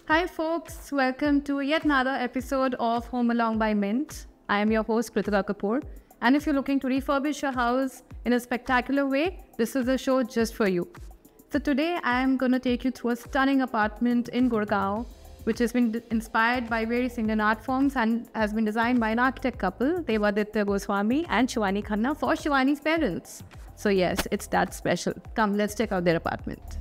Hi folks, welcome to yet another episode of Home Along by Mint. I am your host Kritika Kapoor, and if you're looking to refurbish your house in a spectacular way, this is a show just for you. So today I am going to take you through a stunning apartment in Gurgaon, which has been inspired by various Indian art forms and has been designed by an architect couple, Debaditya and Shivani for Shivani's parents. So yes, it's that special. Come, let's check out their apartment.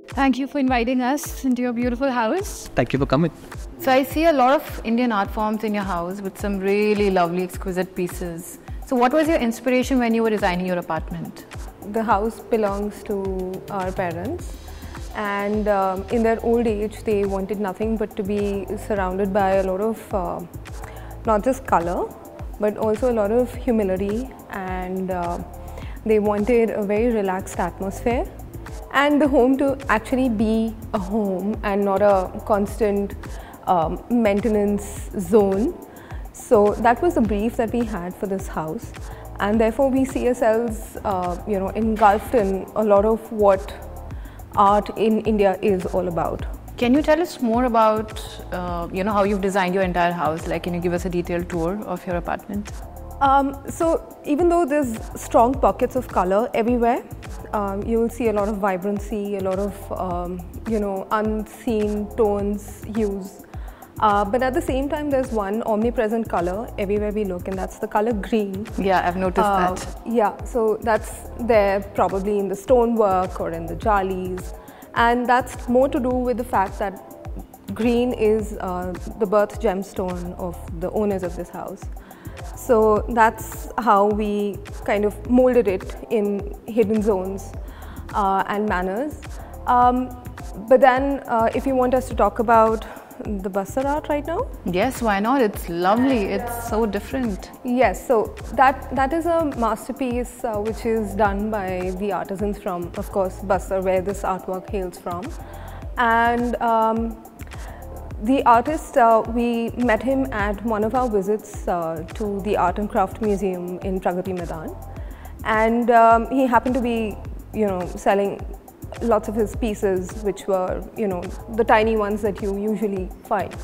Thank you for inviting us into your beautiful house. Thank you for coming. So I see a lot of Indian art forms in your house with some really lovely, exquisite pieces. So what was your inspiration when you were designing your apartment? The house belongs to our parents, and in their old age they wanted nothing but to be surrounded by a lot of not just color but also a lot of humility, and they wanted a very relaxed atmosphere and the home to actually be a home and not a constant maintenance zone. So that was the brief that we had for this house, and therefore we see ourselves engulfed in a lot of what art in India is all about. Can you tell us more about how you've designed your entire house? Like, can you give us a detailed tour of your apartment? So even though there's strong pockets of color everywhere, you will see a lot of vibrancy, a lot of unseen tones, hues. But at the same time, there's one omnipresent color everywhere we look, and that's the color green. Yeah, I've noticed that. Yeah, so that's there probably in the stonework or in the jalis, and that's more to do with the fact that green is the birth gemstone of the owners of this house. So that's how we kind of molded it in hidden zones and manners. But then if you want us to talk about the Bastar art right now? Yes, why not? It's lovely. It's so different. Yes, so that is a masterpiece which is done by the artisans from, of course, Bastar, where this artwork hails from. And the artist, we met him at one of our visits to the Art and Craft Museum in Pragati Maidan, and he happened to be, selling lots of his pieces, which were, the tiny ones that you usually find.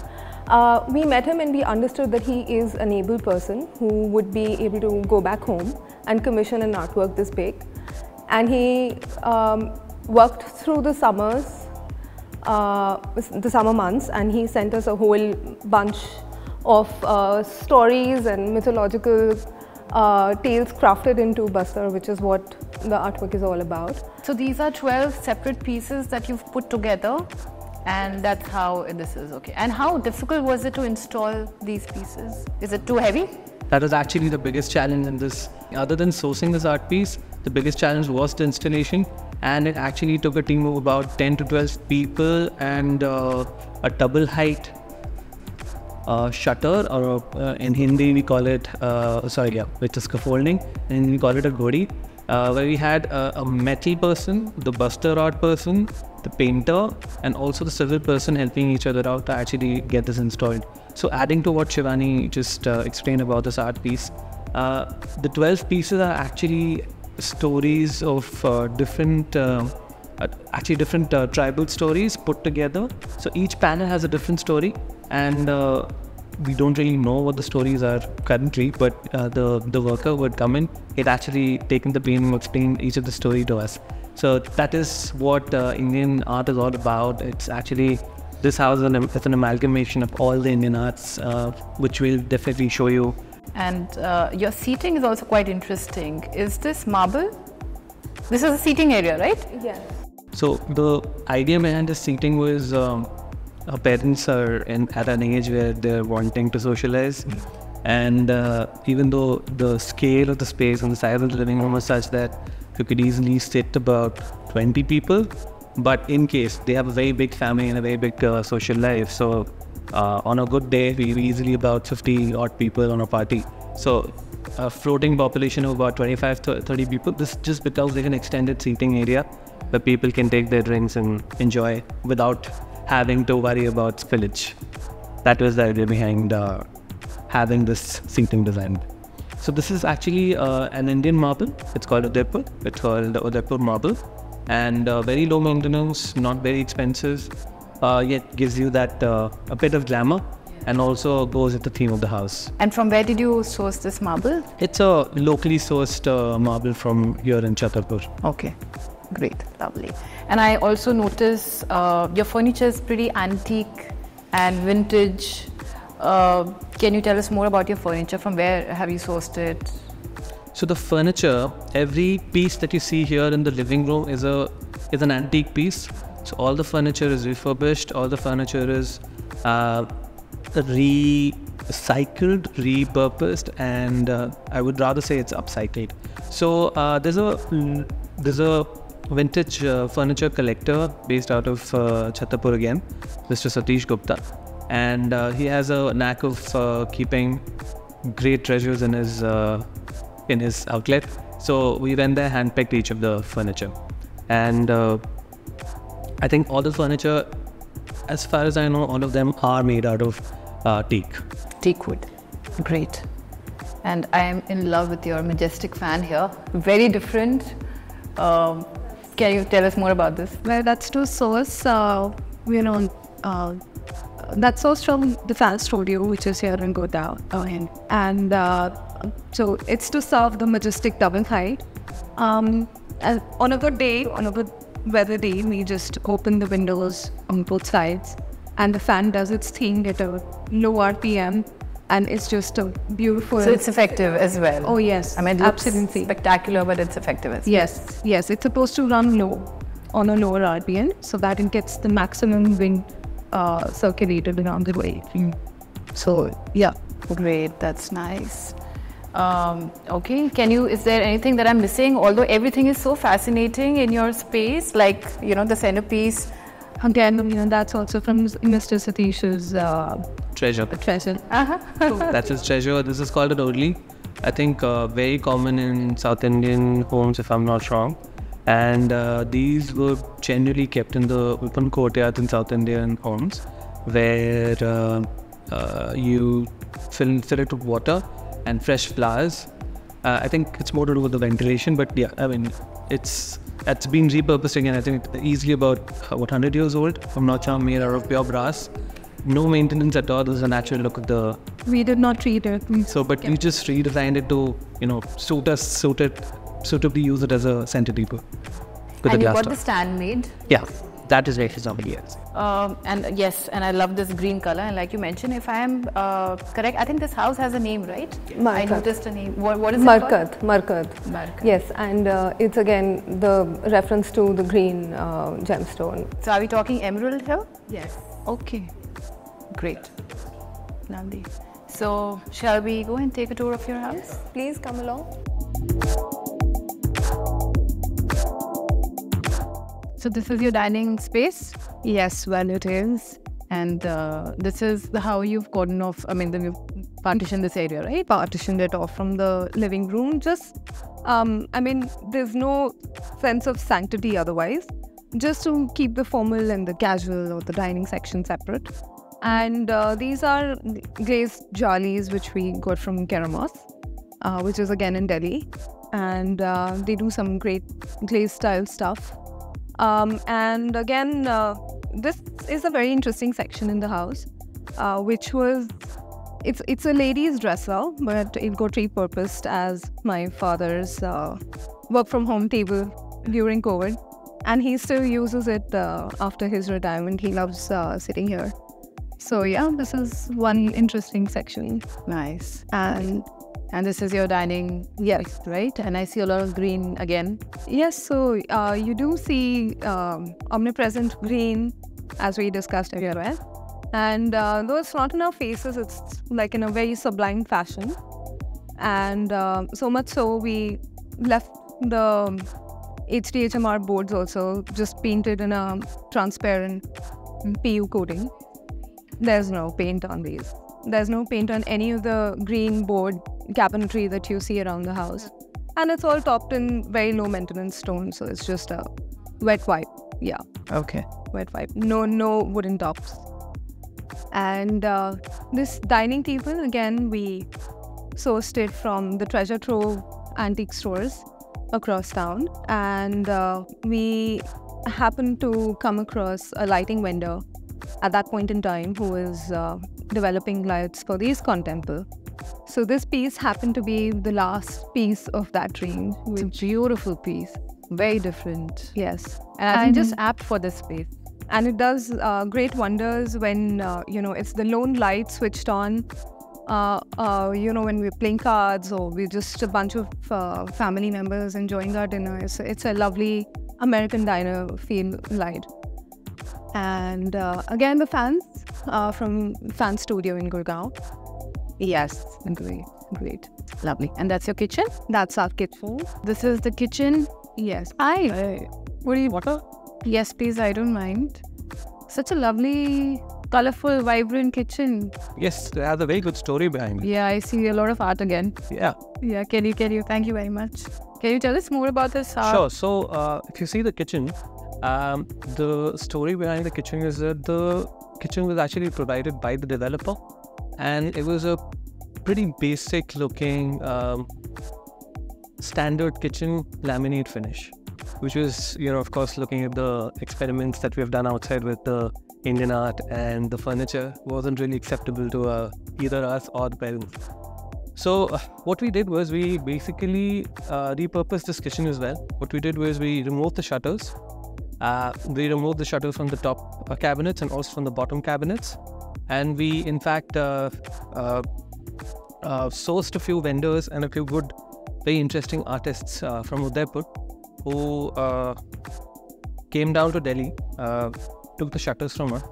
We met him and we understood that he is an able person who would be able to go back home and commission an artwork this big, and he worked through the summer months, and he sent us a whole bunch of stories and mythological tales crafted into Bastar, which is what the artwork is all about. So these are 12 separate pieces that you've put together, and that's how this is. Okay. And how difficult was it to install these pieces? Is it too heavy? That was actually the biggest challenge in this. Other than sourcing this art piece, the biggest challenge was the installation, and it actually took a team of about 10 to 12 people and a double height shutter, or in Hindi we call it, which is scaffolding, and we call it a godi, where we had a metal person, the Bastar art person, the painter, and also the civil person helping each other out to actually get this installed. So adding to what Shivani just explained about this art piece, the 12 pieces are actually stories of different tribal stories put together. So each panel has a different story, and we don't really know what the stories are currently, but the worker would come in, he'd actually taken the pain and explain each of the story to us. So that is what Indian art is all about. It's actually, this house is an amalgamation of all the Indian arts, which we'll definitely show you. And your seating is also quite interesting. Is this marble? This is a seating area, right? Yes. So the idea behind the seating was our parents are at an age where they're wanting to socialize, and even though the scale of the space and the size of the living room was such that you could easily sit about 20 people, but in case they have a very big family and a very big social life, so on a good day we easily about 50 odd people on a party. So a floating population of about 25 to 30 people. This just becomes like an extended seating area where people can take their drinks and enjoy without having to worry about spillage. That was the idea behind having this seating design. So this is actually an Indian marble. It's called Udaipur. It's called the Udaipur marble, and very low maintenance, not very expensive, yet gives you that a bit of glamour, and also goes with the theme of the house. And from where did you source this marble? It's a locally sourced marble from here in Chhatarpur. Okay, great, lovely. And I also notice your furniture is pretty antique and vintage. Can you tell us more about your furniture? From where have you sourced it? So the furniture, every piece that you see here in the living room is an antique piece. So all the furniture is refurbished. All the furniture is recycled, repurposed, and I would rather say it's upcycled. So there's a vintage furniture collector based out of Chhatarpur again, Mr. Satish Gupta, and he has a knack of keeping great treasures in his outlet. So we went there, handpicked each of the furniture, and I think all the furniture, as far as I know, all of them are made out of teak. Teak wood. Great. And I am in love with your majestic fan here. Very different. Can you tell us more about this? Well, that's to source, that's sourced from the fan studio, which is here in Gurgaon. And so it's to serve the majestic double height. And on a good day, on a good weather day, we just open the windows on both sides, and the fan does its thing at a low RPM, and it's just a beautiful. So it's effective as well. Oh yes, I mean, it absolutely looks spectacular, but it's effective as well. Yes, it's supposed to run low, on a lower RPM, so that it gets the maximum wind circulated around the way. So yeah, great. That's nice. Okay, is there anything that I'm missing? Although everything is so fascinating in your space, like, the centerpiece. Again, that's also from Mr. Satish's Treasure. treasure. That's his treasure. This is called an Odli. I think very common in South Indian homes, if I'm not wrong. And these were generally kept in the open courtyards in South Indian homes, where you fill it with water and fresh flowers. I think it's more to do with the ventilation, but yeah, I mean, it's been repurposed again. I think it's easily about 100 years old. I'm not sure, made out of pure brass. No maintenance at all. There's a natural look of the. We did not treat it. But we just redesigned it to, suitably use it as a centerpiece. And you got the stand made? Yeah, that is right. Somebody yes. And yes, and I love this green color. And like you mentioned, if I am correct, I think this house has a name, right? Markat. I noticed a name. What is it Markat. called? Markat. Yes, and it's again the reference to the green gemstone. So are we talking emerald here? Yes. Okay, great. Lovely. So shall we go and take a tour of your house? Yes, please come along. So this is your dining space? Yes, well it is. And this is how you've cordoned off, you've partitioned this area, right? Partitioned it off from the living room. Just, there's no sense of sanctity otherwise. Just to keep the formal and the casual or the dining section separate. And these are glazed jalis which we got from Keramos, which is again in Delhi. And they do some great glaze style stuff. And again, this is a very interesting section in the house, which was, it's a ladies' dresser, but it got repurposed as my father's work from home table during COVID. And he still uses it after his retirement. He loves sitting here. So yeah, this is one interesting section. Nice. And this is your dining, yes, right? And I see a lot of green again. Yes, so you do see omnipresent green, as we discussed earlier. And though it's not in our faces, it's like in a very sublime fashion. And so much so, we left the HDHMR boards also just painted in a transparent PU coating. There's no paint on these. There's no paint on any of the green board cabinetry that you see around the house. And it's all topped in very low maintenance stone. So it's just a wet wipe. Yeah. Okay. Wet wipe. No wooden tops. And this dining table, again, we sourced it from the treasure trove antique stores across town. And we happened to come across a lighting vendor at that point in time who was developing lights for the ISKCON temple. So this piece happened to be the last piece of that range. It's a beautiful piece. Very different. Yes. And I think just apt for this space. And it does great wonders when, it's the lone light switched on, when we're playing cards or we're just a bunch of family members enjoying our dinner. It's a lovely American diner feel light. And again, the fans from Fan Studio in Gurgaon. Yes. Great. Lovely. And that's your kitchen? That's our kitchen. This is the kitchen. Yes. What do you water? Yes, please, I don't mind. Such a lovely, colorful, vibrant kitchen. Yes, it has a very good story behind it. Yeah, I see a lot of art again. Yeah. Yeah, can you? Thank you very much. Can you tell us more about this? Sure. So, if you see the kitchen, the story behind the kitchen is that the kitchen was actually provided by the developer, and it was a pretty basic looking standard kitchen laminate finish, which was, of course, looking at the experiments that we've done outside with the Indian art, and the furniture wasn't really acceptable to either us or the parents. So what we did was we basically repurposed this kitchen as well. What we did was we removed the shutters. We removed the shutters from the top cabinets and also from the bottom cabinets. And we, in fact, sourced a few vendors and a few good, very interesting artists from Udaipur who came down to Delhi, took the shutters from us.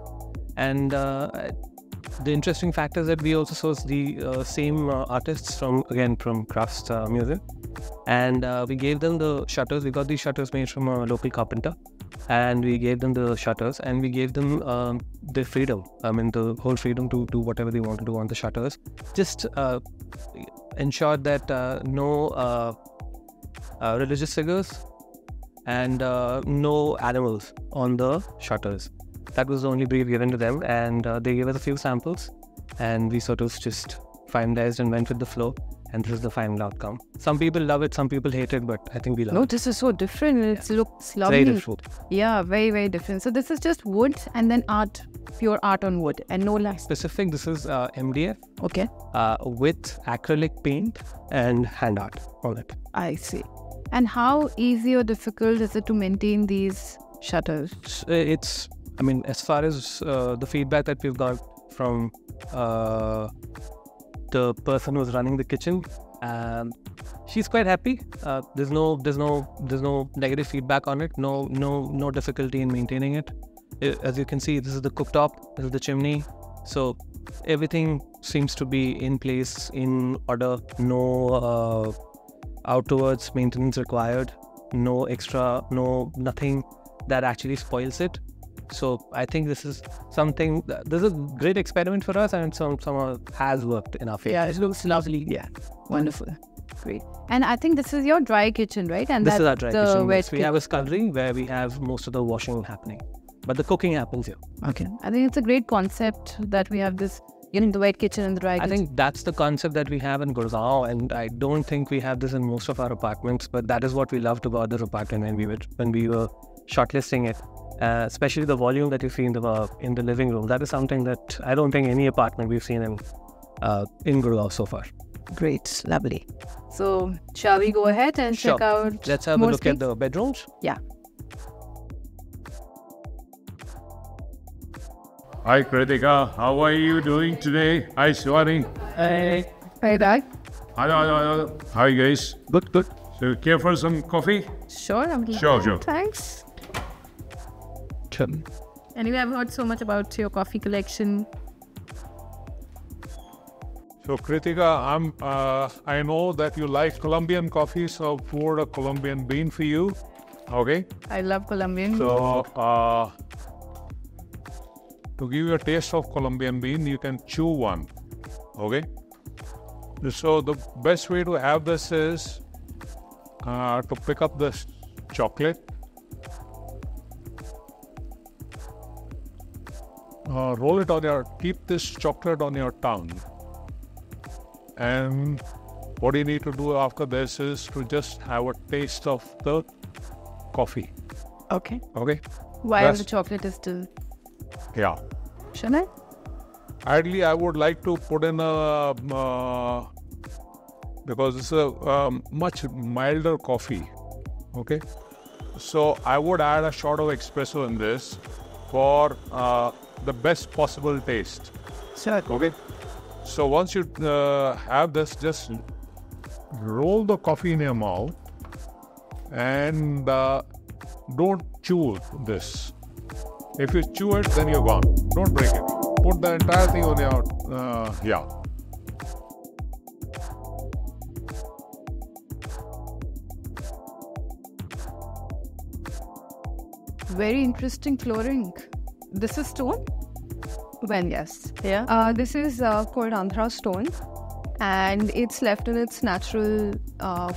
And the interesting fact is that we also sourced the same artists from Crafts Museum. And we gave them the shutters. We got these shutters made from a local carpenter. And we gave them the shutters, and we gave them the freedom. The whole freedom to do whatever they want to do on the shutters. Just ensured that no religious figures and no animals on the shutters. That was the only brief given to them, and they gave us a few samples, and we sort of just finalized and went with the flow. And this is the final outcome. Some people love it, some people hate it, but I think we love it. No, this is so different. It looks lovely. Very different. Yeah, very, very different. So this is just wood and then art, pure art on wood and no less. Specific, this is MDF. Okay. With acrylic paint and hand art on it. I see. And how easy or difficult is it to maintain these shutters? It's, as far as the feedback that we've got from the person who's running the kitchen, she's quite happy. There's no negative feedback on it. No difficulty in maintaining it. As you can see, this is the cooktop, this is the chimney. So everything seems to be in place, in order. No outwards maintenance required. No extra, nothing that actually spoils it. So I think this is something, this is a great experiment for us, and somehow has worked in our favor. Yeah, it looks lovely. Yeah, wonderful. Great. And I think this is your dry kitchen, right? And this is our dry kitchen. Yes. We have a scullery where we have most of the washing happening, but the cooking happens here. Okay. I think it's a great concept that we have this, the wet kitchen and the dry kitchen. I think that's the concept that we have in Gurgaon, and I don't think we have this in most of our apartments, but that is what we loved about this apartment when we were shortlisting it. Especially the volume that you see in the living room. That is something that I don't think any apartment we've seen in Gurgaon so far. Great, lovely. So shall we go ahead and check out? Let's have a look at the bedrooms. Yeah. Hi Kritika, how are you doing today? Hi Shivani. Hey. Hey Dad. Hello. Hi guys. Good. So care for some coffee? Sure. Sure. Thanks. Anyway, I've heard so much about your coffee collection. So Kritika, I know that you like Colombian coffee, so I poured a Colombian bean for you. Okay. I love Colombian. So to give you a taste of Colombian bean, you can chew one. Okay. So the best way to have this is to pick up this chocolate, roll it on keep this chocolate on your tongue, and what you need to do after this is to just have a taste of the coffee. Okay. Okay. While the chocolate is still. Yeah. Should I? Ideally, I would like to put in a because it's a much milder coffee. Okay. So I would add a shot of espresso in this for the best possible taste. Sure. Okay. So once you have this, just roll the coffee in your mouth and don't chew this. If you chew it, then you're gone. Don't break it. Put the entire thing on your, yeah. Very interesting flooring. This is stone? When? Yes. Yeah. This is called Andhra stone, and it's left in its natural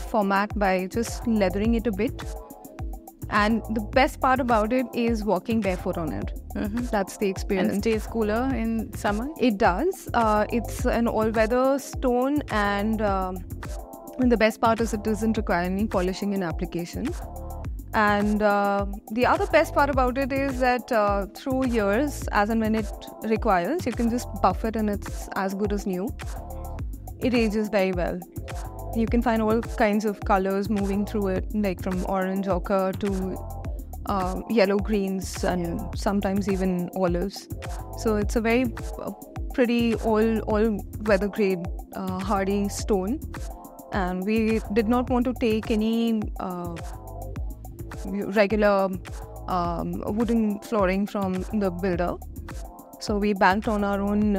format by just leathering it a bit. And the best part about it is walking barefoot on it. That's the experience. And stays cooler in summer? It does. It's an all-weather stone, and the best part is it doesn't require any polishing and application. And the other best part about it is that through years, as and when it requires, you can just buff it and it's as good as new. It ages very well. You can find all kinds of colors moving through it, like from orange ochre to yellow greens and sometimes even olives. So it's a very pretty all-weather grade hardy stone. And we did not want to take any regular wooden flooring from the builder. So we banked on our own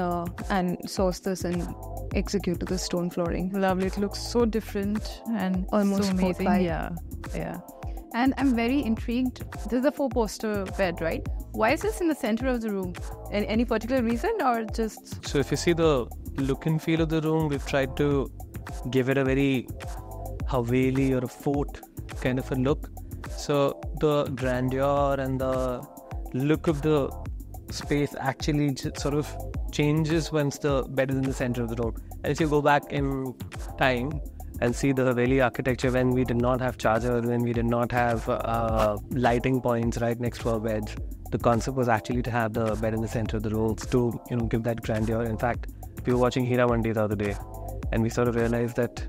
and sourced this and executed the stone flooring. Lovely. It looks so different and Almost so amazing. 4x5. Yeah. And I'm very intrigued. This is a 4-poster bed, right? Why is this in the center of the room? Any particular reason or just... So if you see the look and feel of the room, we've tried to give it a very Haveli or a fort kind of a look. So the grandeur and the look of the space actually sort of changes once the bed is in the center of the room. And if you go back in time and see the Haveli architecture, when we did not have chargers, when we did not have lighting points right next to our beds, the concept was actually to have the bed in the center of the room to give that grandeur. In fact, we were watching Hira Mandi the other day, and we sort of realized that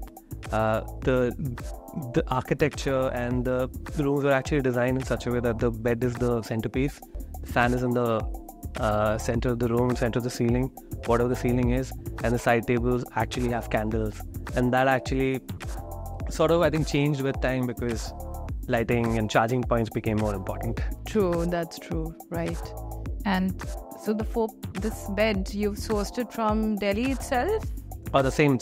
the architecture and the rooms were actually designed in such a way that the bed is the centerpiece, the fan is in the center of the room, center of the ceiling, whatever the ceiling is, and the side tables actually have candles. And that actually sort of, I think, changed with time because lighting and charging points became more important. True, that's true, right. And so this bed, you've sourced it from Delhi itself? Or the same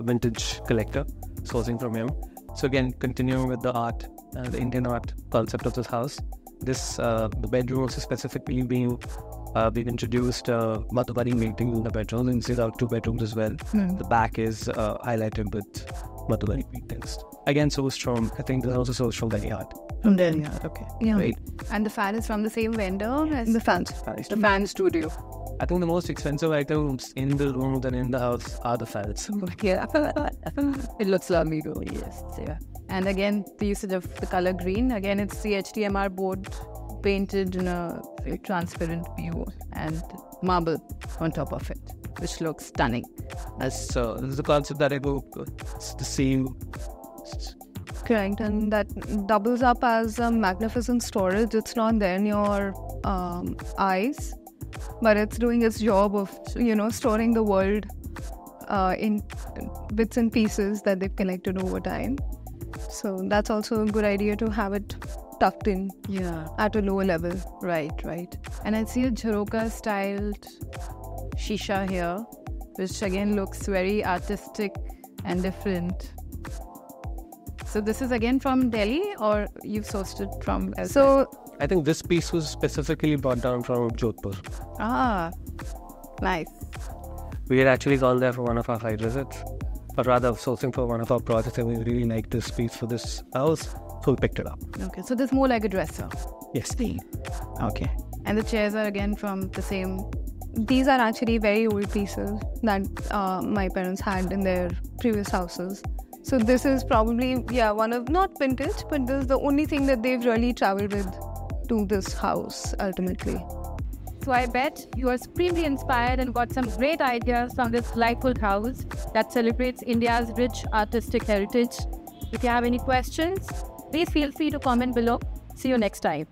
vintage collector, sourcing from him. So again, continuing with the art, the Indian art concept of this house. The bedrooms are specifically being introduced Madhubani painting in the bedroom. Inside are 2 bedrooms as well. The back is highlighted with Madhubani paintings. Again, sourced from, I think, also sourced from Delhi art. From Delhi art, okay. Yeah. Great. And the fan is from the same vendor as The fans. the fan studio. I think the most expensive items in the room than in the house are the fans. Yeah, it looks lovely though. Yes, yeah. And again, the usage of the color green. Again, it's the HDMR board painted in a very transparent blue and marble on top of it, which looks stunning. This is the concept that I go. It's the same. Correct, and that doubles up as a magnificent storage. It's not there in your eyes, but it's doing its job of storing the world in bits and pieces that they've collected over time. So that's also a good idea to have it tucked in at a lower level. Right. And I see a Jharoka styled shisha here, which again looks very artistic and different. So this is again from Delhi, or you've sourced it from elsewhere? So I think this piece was specifically brought down from Jodhpur. Ah, Nice. We had actually gone there for one of our site visits, or rather sourcing for one of our projects, and we really liked this piece for this house, so we picked it up. Okay, so this is more like a dresser. Yes. Okay. And the chairs are again from the same. These are actually very old pieces that my parents had in their previous houses. So this is probably, one of, not vintage, but this is the only thing that they've really traveled with to this house ultimately. So I bet you are supremely inspired and got some great ideas from this delightful house that celebrates India's rich artistic heritage. If you have any questions, please feel free to comment below. See you next time.